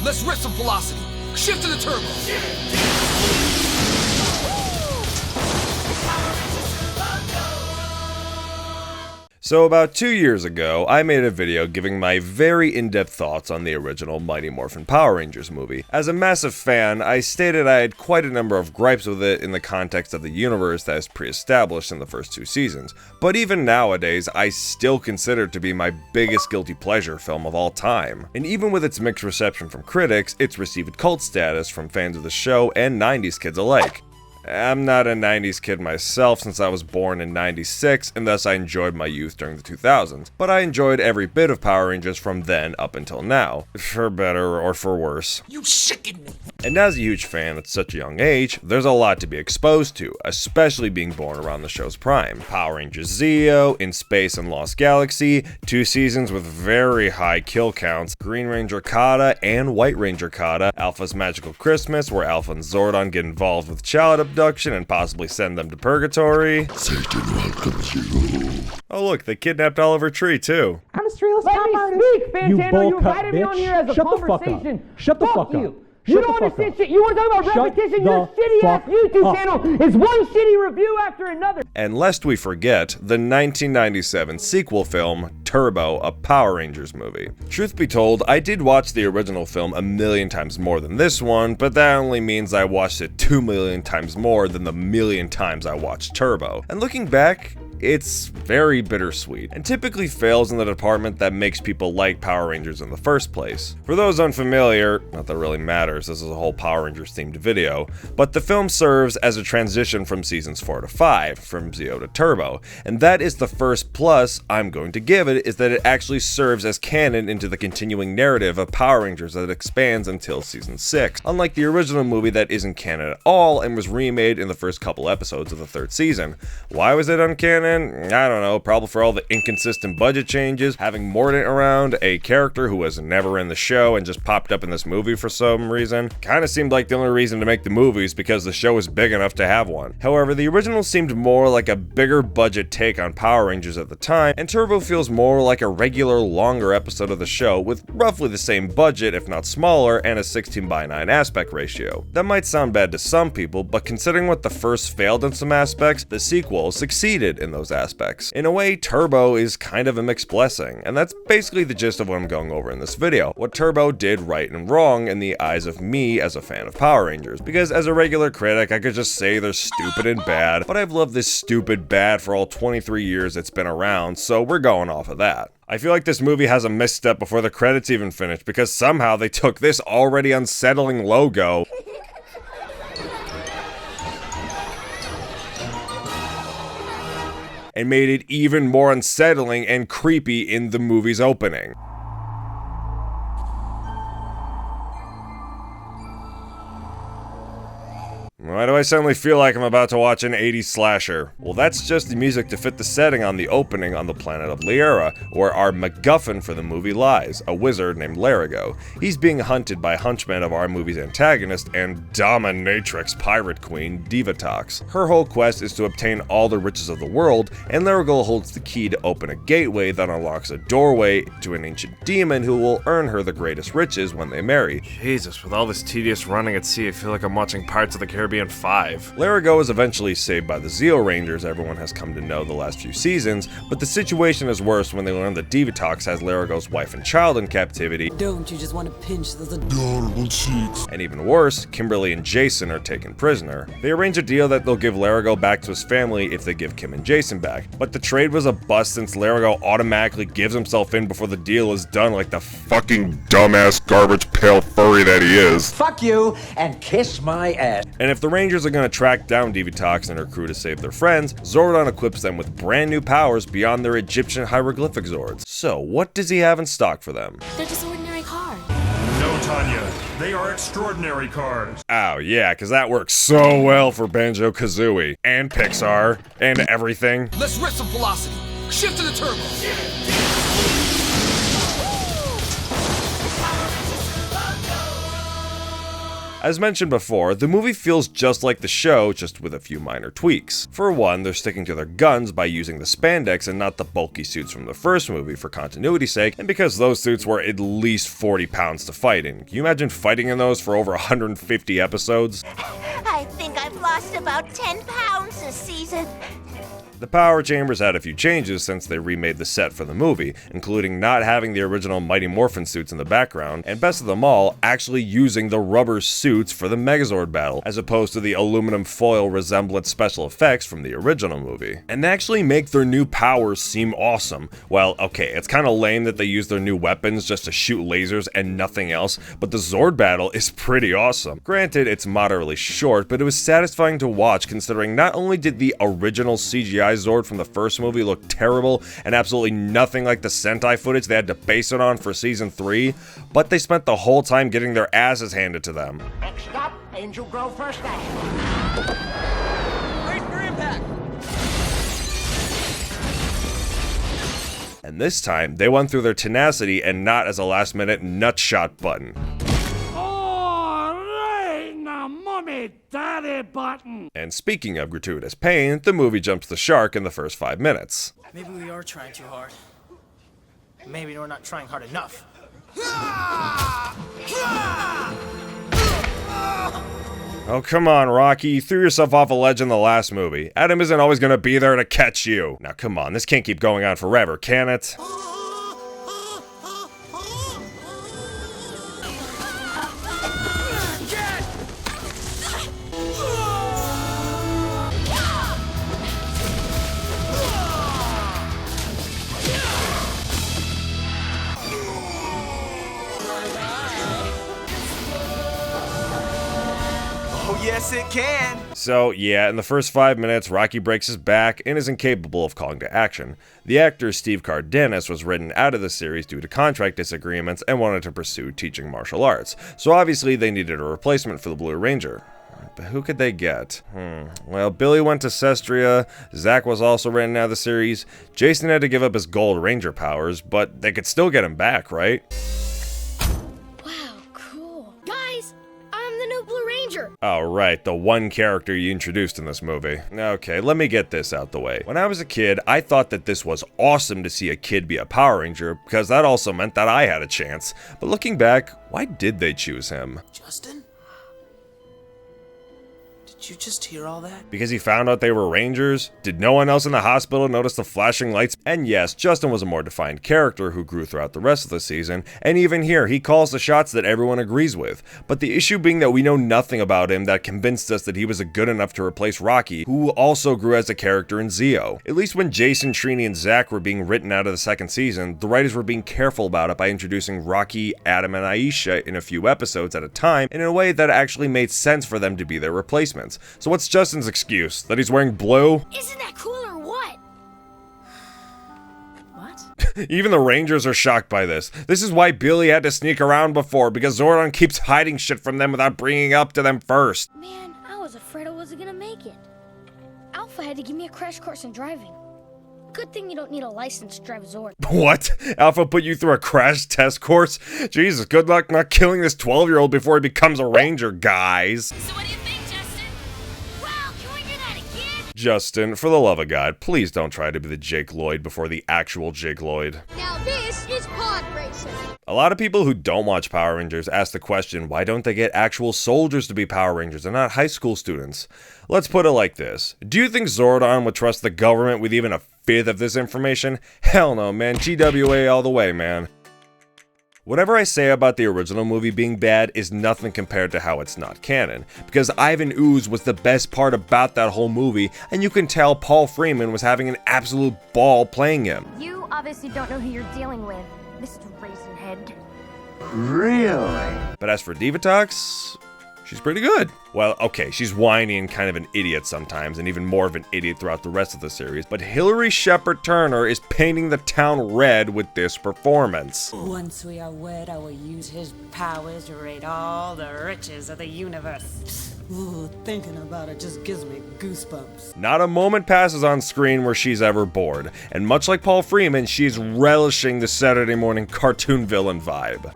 Let's risk some velocity. Shift to the turbo. So about 2 years ago, I made a video giving my very in-depth thoughts on the original Mighty Morphin Power Rangers movie. As a massive fan, I stated I had quite a number of gripes with it in the context of the universe that is pre-established in the first 2 seasons, but even nowadays, I still consider it to be my biggest guilty pleasure film of all time. And even with its mixed reception from critics, it's received cult status from fans of the show and 90s kids alike. I'm not a 90s kid myself since I was born in 96 and thus I enjoyed my youth during the 2000s, but I enjoyed every bit of Power Rangers from then up until now, for better or for worse. You sicken me! And as a huge fan at such a young age, there's a lot to be exposed to, especially being born around the show's prime. Power Rangers Zeo, In Space and Lost Galaxy, 2 seasons with very high kill counts, Green Ranger Kata and White Ranger Kata, Alpha's Magical Christmas, where Alpha and Zordon get involved with child abduction and possibly send them to purgatory. Satan welcomes you. Oh look, they kidnapped Oliver Tree too. I'm a streeless Let top me artist. speak, Fantano. You invited me on here as a Shut the fuck conversation. up. Shut the fuck you. up. You Shut don't the fuck understand up. shit. You want to talk about Shut repetition? the Your shitty-ass fuck YouTube up. channel is one shitty review after another. And lest we forget, the 1997 sequel film, Turbo, a Power Rangers movie. Truth be told, I did watch the original film a million times more than this one, but that only means I watched it 2 million times more than the million times I watched Turbo. And looking back, it's very bittersweet, and typically fails in the department that makes people like Power Rangers in the first place. For those unfamiliar, not that it really matters, this is a whole Power Rangers themed video, but the film serves as a transition from seasons 4 to 5, from Zeo to Turbo, and that is the first plus I'm going to give it, is that it actually serves as canon into the continuing narrative of Power Rangers that expands until season 6, unlike the original movie that isn't canon at all and was remade in the first couple episodes of the 3rd season. Why was it uncanon? I don't know, probably for all the inconsistent budget changes, having Mordant around, a character who was never in the show and just popped up in this movie for some reason. Kinda seemed like the only reason to make the movies because the show was big enough to have one. However, the original seemed more like a bigger budget take on Power Rangers at the time, and Turbo feels more like a regular longer episode of the show with roughly the same budget, if not smaller, and a 16:9 aspect ratio. That might sound bad to some people, but considering what the first failed in some aspects, the sequel succeeded in those aspects. In a way, Turbo is kind of a mixed blessing, and that's basically the gist of what I'm going over in this video. What Turbo did right and wrong in the eyes of me as a fan of Power Rangers, because as a regular critic, I could just say they're stupid and bad, but I've loved this stupid bad for all 23 years it's been around, so we're going off of that. I feel like this movie has a misstep before the credits even finish, because somehow they took this already unsettling logo and made it even more unsettling and creepy in the movie's opening. Why do I suddenly feel like I'm about to watch an 80s slasher? Well, that's just the music to fit the setting on the opening on the planet of Liera, where our MacGuffin for the movie lies, a wizard named Larigo. He's being hunted by henchmen of our movie's antagonist and dominatrix pirate queen, Divatox. Her whole quest is to obtain all the riches of the world, and Larigo holds the key to open a gateway that unlocks a doorway to an ancient demon who will earn her the greatest riches when they marry. Jesus, with all this tedious running at sea, I feel like I'm watching Pirates of the Caribbean 5. Larigo is eventually saved by the Zeo Rangers everyone has come to know the last few seasons, but the situation is worse when they learn that Divatox has Larigo's wife and child in captivity. Don't you just want to pinch the Adorable cheeks. And even worse, Kimberly and Jason are taken prisoner. They arrange a deal that they'll give Larigo back to his family if they give Kim and Jason back, but the trade was a bust since Larigo automatically gives himself in before the deal is done like the Fucking dumbass garbage pail furry that he is. Fuck you and kiss my ass. And if the Rangers are going to track down Divatox and her crew to save their friends, Zordon equips them with brand new powers beyond their Egyptian hieroglyphic Zords. So, what does he have in stock for them? They're just ordinary cars. No, Tanya. They are extraordinary cars. Oh yeah, because that works so well for Banjo-Kazooie, and Pixar, and everything. Let's risk some velocity. Shift to the turbo. As mentioned before, the movie feels just like the show, just with a few minor tweaks. For one, they're sticking to their guns by using the spandex and not the bulky suits from the first movie for continuity's sake, and because those suits were at least 40 pounds to fight in. Can you imagine fighting in those for over 150 episodes? I think I've lost about 10 pounds this season. The power chambers had a few changes since they remade the set for the movie, including not having the original Mighty Morphin suits in the background, and best of them all, actually using the rubber suits for the Megazord battle, as opposed to the aluminum foil resemblance special effects from the original movie. And they actually make their new powers seem awesome. Well, okay, it's kinda lame that they use their new weapons just to shoot lasers and nothing else, but the Zord battle is pretty awesome. Granted, it's moderately short, but it was satisfying to watch considering not only did the original CGI Zord from the first movie look terrible and absolutely nothing like the Sentai footage they had to base it on for season 3, but they spent the whole time getting their asses handed to them. Next up, Angel Grove First National. Brace for impact. And this time, they went through their tenacity and not as a last-minute nutshot button. And speaking of gratuitous pain, the movie jumps the shark in the first 5 minutes. Maybe we are trying too hard. Maybe we're not trying hard enough. Oh, come on, Rocky. You threw yourself off a ledge in the last movie. Adam isn't always gonna be there to catch you. Now, come on, this can't keep going on forever, can it? Yes, it can. So, yeah, in the first 5 minutes, Rocky breaks his back and is incapable of calling to action. The actor Steve Cardenas was written out of the series due to contract disagreements and wanted to pursue teaching martial arts, so obviously they needed a replacement for the Blue Ranger. But who could they get? Well, Billy went to Sestria, Zach was also written out of the series, Jason had to give up his Gold Ranger powers, but they could still get him back, right? Oh, right, the one character you introduced in this movie. Okay, let me get this out the way. When I was a kid, I thought that this was awesome to see a kid be a Power Ranger, because that also meant that I had a chance. But looking back, why did they choose him? Justin? Did you just hear all that? Because he found out they were Rangers? Did no one else in the hospital notice the flashing lights? And yes, Justin was a more defined character who grew throughout the rest of the season, and even here, he calls the shots that everyone agrees with. But the issue being that we know nothing about him that convinced us that he was good enough to replace Rocky, who also grew as a character in Zeo. At least when Jason, Trini, and Zach were being written out of the second season, the writers were being careful about it by introducing Rocky, Adam, and Aisha in a few episodes at a time, and in a way that actually made sense for them to be their replacements. So what's Justin's excuse? That he's wearing blue? Isn't that cool or what? What? Even the Rangers are shocked by this. This is why Billy had to sneak around before, because Zordon keeps hiding shit from them without bringing it up to them first. Man, I was afraid I wasn't gonna make it. Alpha had to give me a crash course in driving. Good thing you don't need a license to drive a Zord. What? Alpha put you through a crash test course? Jesus, good luck not killing this 12-year-old before he becomes a Ranger, guys. So what do you think, Justin? Wow, can we do that again? Justin, for the love of God, please don't try to be the Jake Lloyd before the actual Jake Lloyd. Now this is pod racing. A lot of people who don't watch Power Rangers ask the question, why don't they get actual soldiers to be Power Rangers and not high school students? Let's put it like this. Do you think Zordon would trust the government with even a fifth of this information? Hell no, man. GWA all the way, man. Whatever I say about the original movie being bad is nothing compared to how it's not canon, because Ivan Ooze was the best part about that whole movie, and you can tell Paul Freeman was having an absolute ball playing him. You obviously don't know who you're dealing with, Mr. Raisinhead. Really? But as for Divatox, she's pretty good. Well, okay, she's whiny and kind of an idiot sometimes, and even more of an idiot throughout the rest of the series, but Hillary Shepard Turner is painting the town red with this performance. Once we are wed, I will use his powers to raid all the riches of the universe. Ooh, thinking about it just gives me goosebumps. Not a moment passes on screen where she's ever bored, and much like Paul Freeman, she's relishing the Saturday morning cartoon villain vibe.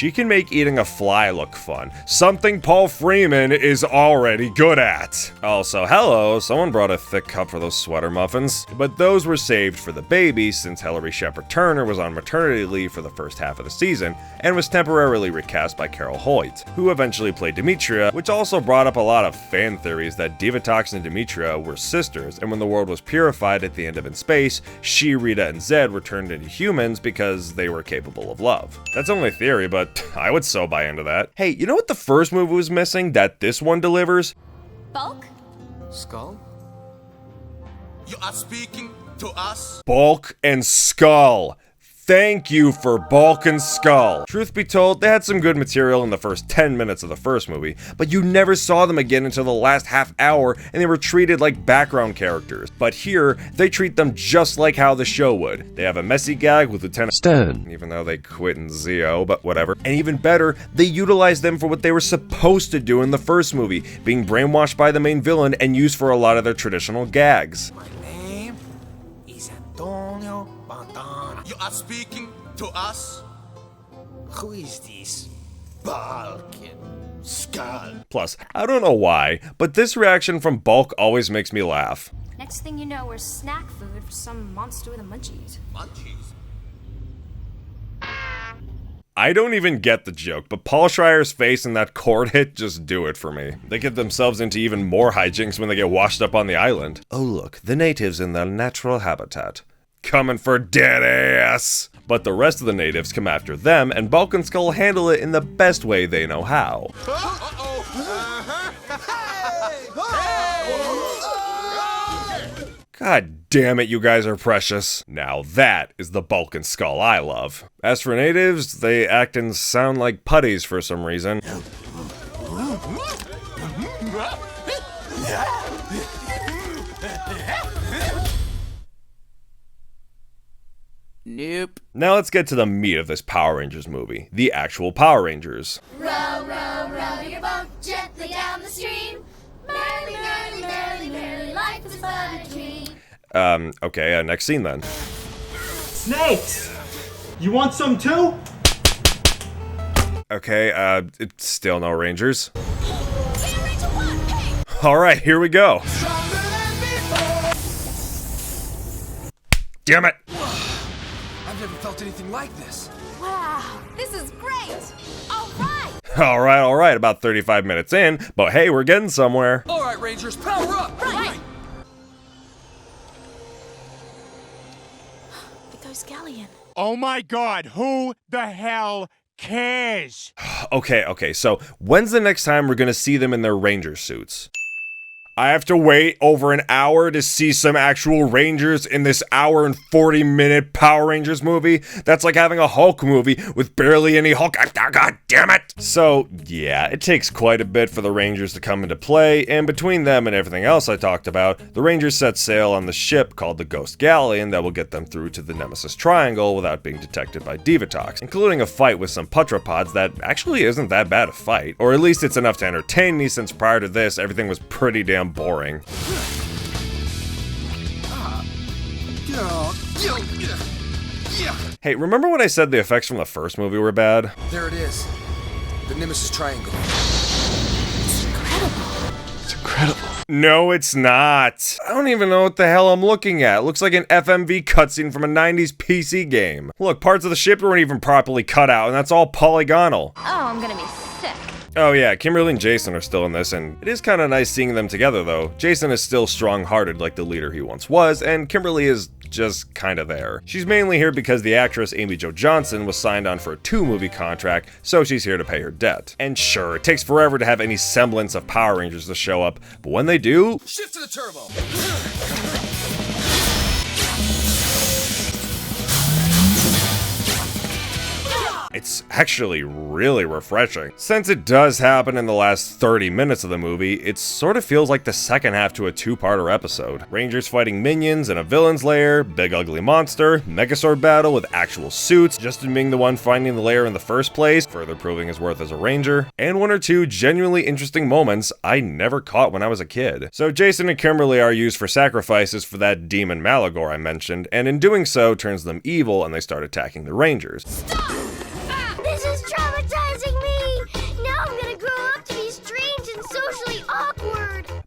she can make eating a fly look fun, something Paul Freeman is already good at. Also, hello, someone brought a thick cup for those sweater muffins, but those were saved for the baby since Hilary Shepard Turner was on maternity leave for the first half of the season and was temporarily recast by Carol Hoyt, who eventually played Demetria, which also brought up a lot of fan theories that Divatox and Demetria were sisters, and when the world was purified at the end of In Space, she, Rita, and Zed were turned into humans because they were capable of love. That's only a theory, but I would so buy into that. Hey, you know what the first movie was missing that this one delivers? Bulk? Skull? You are speaking to us? Bulk and Skull. Thank you for Bulk and Skull. Truth be told, they had some good material in the first 10 minutes of the first movie, but you never saw them again until the last half hour, and they were treated like background characters. But here, they treat them just like how the show would. They have a messy gag with Lieutenant Stern, even though they quit in Zeo, but whatever. And even better, they utilize them for what they were supposed to do in the first movie, being brainwashed by the main villain and used for a lot of their traditional gags. My name is Antonio. You are speaking to us? Who is this Bulk and Skull? Plus, I don't know why, but this reaction from Bulk always makes me laugh. Next thing you know, we're snack food for some monster with the munchies. Munchies? I don't even get the joke, but Paul Schreier's face and that chord hit just do it for me. They get themselves into even more hijinks when they get washed up on the island. Oh look, the natives in their natural habitat. Coming for dead ass! But the rest of the natives come after them, and Bulk and Skull handle it in the best way they know how. God damn it, you guys are precious. Now that is the Bulk and Skull I love. As for natives, they act and sound like putties for some reason. Nope. Now let's get to the meat of this Power Rangers movie, the actual Power Rangers. Row, row, row your boat gently down the stream. Merrily, merrily, merrily, merrily, life is but a dream. Okay, next scene then. Snakes! You want some too? Okay, it's still no Rangers. Alright, here we go. Damn it! I've never felt anything like this. Wow, this is great. All right. Alright, about 35 minutes in, but hey, we're getting somewhere. All right, Rangers, power up! Right. It goes Galleon. Oh my god, who the hell cares? Okay, so when's the next time we're gonna see them in their Ranger suits? I have to wait over an hour to see some actual Rangers in this hour and 40-minute Power Rangers movie? That's like having a Hulk movie with barely any Hulk. God damn it! So, yeah, it takes quite a bit for the Rangers to come into play, and between them and everything else I talked about, the Rangers set sail on the ship called the Ghost Galleon that will get them through to the Nemesis Triangle without being detected by Divatox, including a fight with some Putrapods that actually isn't that bad a fight. Or at least it's enough to entertain me, since prior to this, everything was pretty damn boring. Hey, remember when I said the effects from the first movie were bad? There it is. The Nemesis Triangle. It's incredible. No, it's not. I don't even know what the hell I'm looking at. It looks like an FMV cutscene from a 90s PC game. Look, parts of the ship weren't even properly cut out, and that's all polygonal. Oh, I'm gonna be sick. Oh yeah, Kimberly and Jason are still in this, and it is kind of nice seeing them together though. Jason is still strong-hearted like the leader he once was, and Kimberly is just kind of there. She's mainly here because the actress Amy Jo Johnson was signed on for a 2-movie contract, so she's here to pay her debt. And sure, it takes forever to have any semblance of Power Rangers to show up, but when they do... Shift to the turbo. It's actually really refreshing. Since it does happen in the last 30 minutes of the movie, it sort of feels like the second half to a 2-parter episode. Rangers fighting minions in a villain's lair, big ugly monster, Megazord battle with actual suits, Justin being the one finding the lair in the first place, further proving his worth as a ranger, and 1 or 2 genuinely interesting moments I never caught when I was a kid. So Jason and Kimberly are used for sacrifices for that demon Malagor I mentioned, and in doing so turns them evil and they start attacking the Rangers. Stop! This is traumatizing!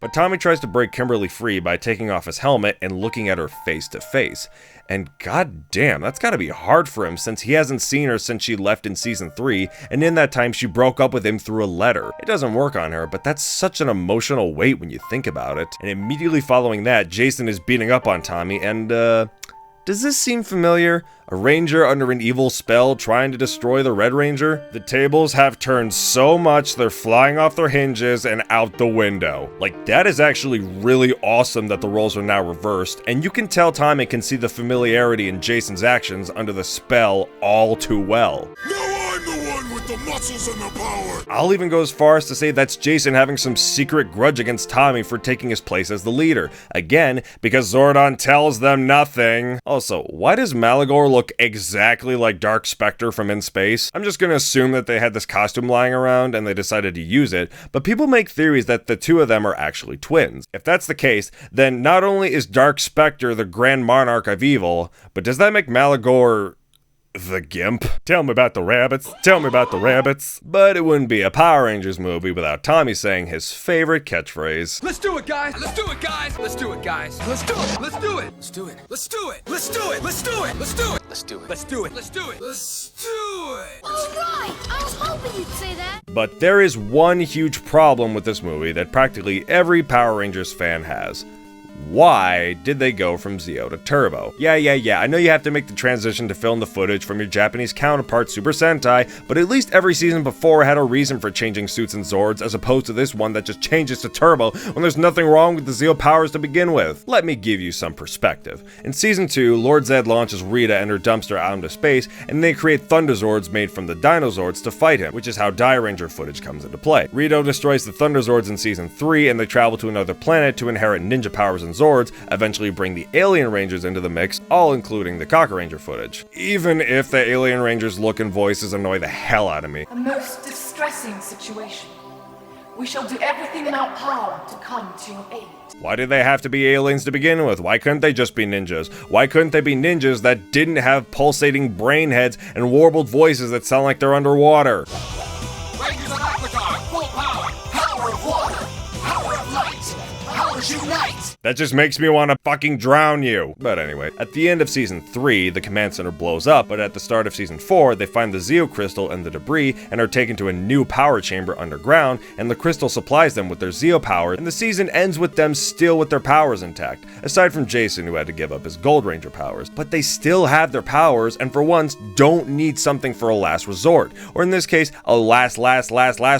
But Tommy tries to break Kimberly free by taking off his helmet and looking at her face to face. And goddamn, that's gotta be hard for him since he hasn't seen her since she left in season 3, and in that time she broke up with him through a letter. It doesn't work on her, but that's such an emotional weight when you think about it. And immediately following that, Jason is beating up on Tommy, and does this seem familiar? A ranger under an evil spell trying to destroy the Red Ranger? The tables have turned so much they're flying off their hinges and out the window. Like, that is actually really awesome that the roles are now reversed, and you can tell Tommy can see the familiarity in Jason's actions under the spell all too well. Now I'm the one with the muscles and the power! I'll even go as far as to say that's Jason having some secret grudge against Tommy for taking his place as the leader. Again, because Zordon tells them nothing. Also, why does Malagor look exactly like Dark Spectre from In Space? I'm just gonna assume that they had this costume lying around and they decided to use it, but people make theories that the two of them are actually twins. If that's the case, then not only is Dark Spectre the Grand Monarch of Evil, but does that make Malagor the Gimp? Tell me about the rabbits, tell me about the rabbits. But it wouldn't be a Power Rangers movie without Tommy saying his favorite catchphrase. Let's do it, guys! Let's do it, guys! Let's do it, guys! Let's do it! Let's do it! Let's do it! Let's do it! Let's do it! Let's do it! Let's do it! Let's do it! Let's do it! Let's do it! Let's do it! All right, I was hoping you'd say that. But there is one huge problem with this movie that practically every Power Rangers fan has. Why did they go from Zeo to Turbo? Yeah, I know you have to make the transition to film the footage from your Japanese counterpart Super Sentai, but at least every season before had a reason for changing suits and Zords, as opposed to this one that just changes to Turbo when there's nothing wrong with the Zeo powers to begin with. Let me give you some perspective. In season 2, Lord Zed launches Rita and her dumpster out into space, and they create Thunder Zords made from the Dino Zords to fight him, which is how Die Ranger footage comes into play. Rito destroys the Thunder Zords in season 3, and they travel to another planet to inherit ninja powers and Zords, eventually bring the Alien Rangers into the mix, all including the Cocker Ranger footage. Even if the Alien Rangers' look and voices annoy the hell out of me. A most distressing situation. We shall do everything in our power to come to your aid. Why did they have to be aliens to begin with? Why couldn't they just be ninjas? Why couldn't they be ninjas that didn't have pulsating brain heads and warbled voices that sound like they're underwater? Rangers of Aquadon, full power! Power of water! Power of light! Powers unite! That just makes me want to fucking drown you. But anyway, at the end of season 3, the command center blows up, but at the start of season 4, they find the Zeo crystal and the debris and are taken to a new power chamber underground, and the crystal supplies them with their Zeo power, and the season ends with them still with their powers intact, aside from Jason, who had to give up his Gold Ranger powers. But they still have their powers, and for once, don't need something for a last resort, or in this case, a last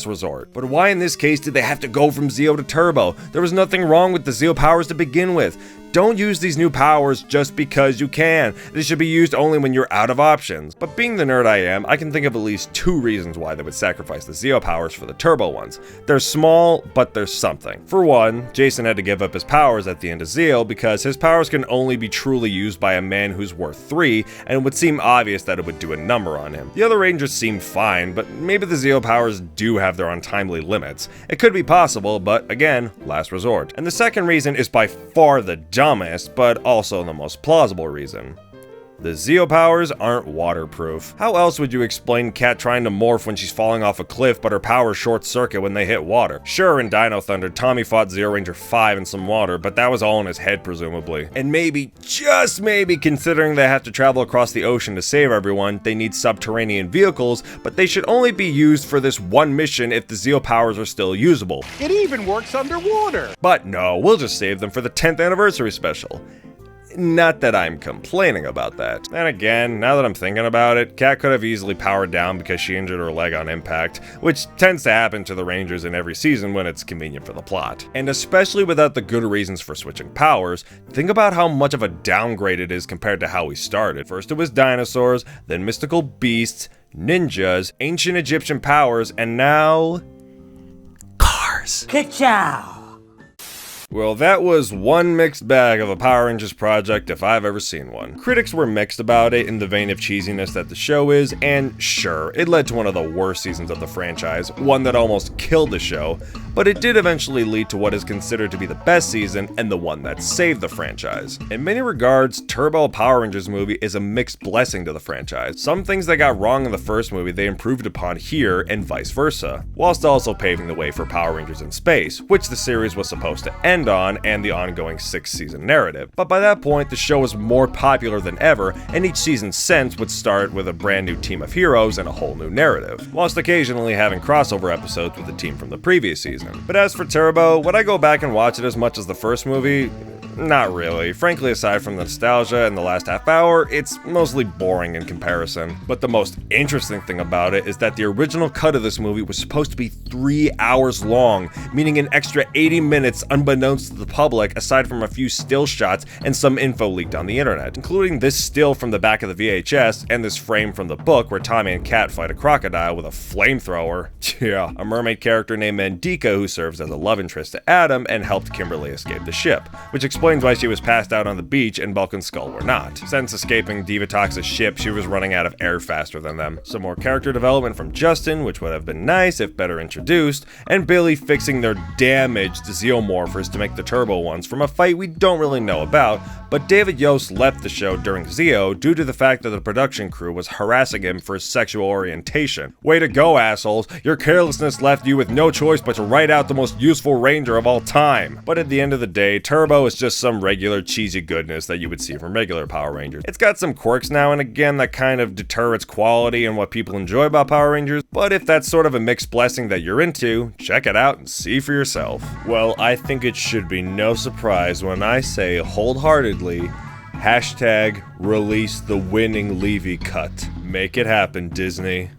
resort. But why in this case did they have to go from Zeo to Turbo? There was nothing wrong with the Zeo powers to begin with. Don't use these new powers just because you can. They should be used only when you're out of options. But being the nerd I am, I can think of at least 2 reasons why they would sacrifice the Zeo powers for the Turbo ones. They're small, but there's something. For one, Jason had to give up his powers at the end of Zeo because his powers can only be truly used by a man who's worth 3, and it would seem obvious that it would do a number on him. The other Rangers seem fine, but maybe the Zeo powers do have their untimely limits. It could be possible, but again, last resort. And the second reason is by far the dumbest, but also the most plausible reason. The Zeo powers aren't waterproof. How else would you explain Kat trying to morph when she's falling off a cliff but her powers short circuit when they hit water? Sure, in Dino Thunder, Tommy fought Zeo Ranger 5 in some water, but that was all in his head presumably. And maybe, just maybe, considering they have to travel across the ocean to save everyone, they need subterranean vehicles, but they should only be used for this one mission if the Zeo powers are still usable. It even works underwater. But no, we'll just save them for the 10th anniversary special. Not that I'm complaining about that. And again, now that I'm thinking about it, Kat could have easily powered down because she injured her leg on impact, which tends to happen to the Rangers in every season when it's convenient for the plot. And especially without the good reasons for switching powers, think about how much of a downgrade it is compared to how we started. First it was dinosaurs, then mystical beasts, ninjas, ancient Egyptian powers, and now... cars. Ka-chow! Well, that was one mixed bag of a Power Rangers project if I've ever seen one. Critics were mixed about it in the vein of cheesiness that the show is, and sure, it led to one of the worst seasons of the franchise, one that almost killed the show, but it did eventually lead to what is considered to be the best season and the one that saved the franchise. In many regards, Turbo Power Rangers movie is a mixed blessing to the franchise. Some things that got wrong in the first movie they improved upon here and vice versa, whilst also paving the way for Power Rangers in Space, which the series was supposed to end on, and the ongoing 6-season narrative. But by that point, the show was more popular than ever, and each season since would start with a brand new team of heroes and a whole new narrative, whilst occasionally having crossover episodes with the team from the previous season. But as for Turbo, would I go back and watch it as much as the first movie? Not really. Frankly, aside from the nostalgia and the last half hour, it's mostly boring in comparison. But the most interesting thing about it is that the original cut of this movie was supposed to be 3 hours long, meaning an extra 80 minutes unbeknownst to the public, aside from a few still shots and some info leaked on the internet, including this still from the back of the VHS and this frame from the book where Tommy and Kat fight a crocodile with a flamethrower. Yeah, a mermaid character named Mandika who serves as a love interest to Adam and helped Kimberly escape the ship, which explains why she was passed out on the beach and Bulk and Skull were not. Since escaping Divatox's ship, she was running out of air faster than them. Some more character development from Justin, which would have been nice if better introduced, and Billy fixing their damaged Zeomorphers to make the turbo ones from a fight we don't really know about, but David Yost left the show during Zeo due to the fact that the production crew was harassing him for his sexual orientation. Way to go, assholes! Your carelessness left you with no choice but to write out the most useful Ranger of all time. But at the end of the day, Turbo is just some regular cheesy goodness that you would see from regular Power Rangers. It's got some quirks now and again that kind of deter its quality and what people enjoy about Power Rangers, but if that's sort of a mixed blessing that you're into, check it out and see for yourself. Well, I think it should be no surprise when I say wholeheartedly, #release the winning Levy cut. Make it happen, Disney.